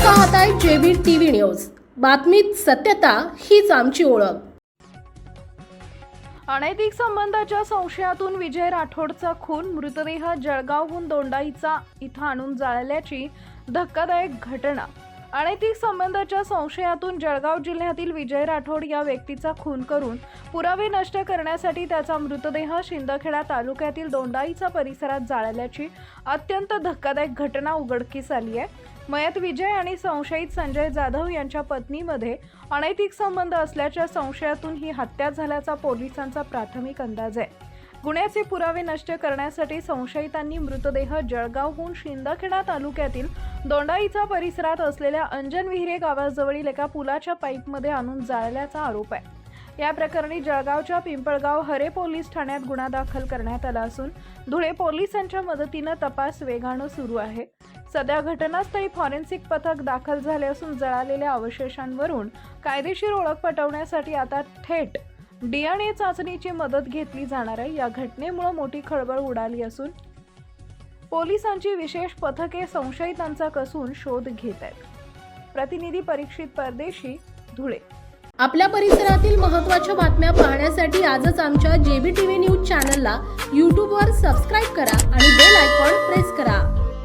पाहताय JB TV news. बातमीत सत्यता हीच आमची ओळख। अनैतिक संबंधाच्या संशयातून विजय राठोडचा खून, मृतदेह जळगावहून दोंडाईचा इथं आणून जाळल्याची धक्कादायक घटना। अनैतिक संबंधाच्या संशयातून जळगाव जिल्ह्यातील विजय राठोड या व्यक्तीचा खून करून पुरावे नष्ट करण्यासाठी त्याचा मृतदेह शिंदखेडा तालुक्यातील दोंडाईचा परिसरात जाळल्याची अत्यंत धक्कादायक घटना उघडकीस आली आहे। मयत विजय आणि संशयित संजय जाधव यांच्या पत्नीमध्ये अनैतिक संबंध असल्याच्या संशयातून ही हत्या झाल्याचा पोलिसांचा प्राथमिक अंदाज आहे। गुन्ह्याचे पुरावे नष्ट करण्यासाठी संशयितांनी मृतदेह जळगावहून शिंदखेडा तालुक्यातील दोंडाईचा परिसरात असलेल्या अंजन विहिरे गावाजवळील एका पुलाच्या पाईपमध्ये आणून जाळल्याचा आरोप आहे। या प्रकरणी जळगावच्या पिंपळगाव हरे पोलीस ठाण्यात गुन्हा दाखल करण्यात आला असून धुळे पोलिसांच्या मदतीने तपास वेगाने सुरू आहे। सध्या घटनास्थळी फॉरेन्सिक पथक दाखल झाले असून जळालेल्या अवशेषांवरून कायदेशीर ओळख पटवण्यासाठी आता थेट DNA चाचणीची मदत घेतली जाणार आहे। या घटनेमुळे मोठी खळबळ उडाली असून पोलिसांची विशेष पथके संशयितांचा कसून शोध घेत आहेत। प्रतिनिधी परीक्षित परदेशी, धुळे। आपल्या परिसरातील महत्त्वाच्या बातम्या पाहण्यासाठी आजच आमच्या जेबी टीव्ही न्यूज चॅनलला YouTube वर सबस्क्राइब करा आणि बेल आयकॉन प्रेस करा।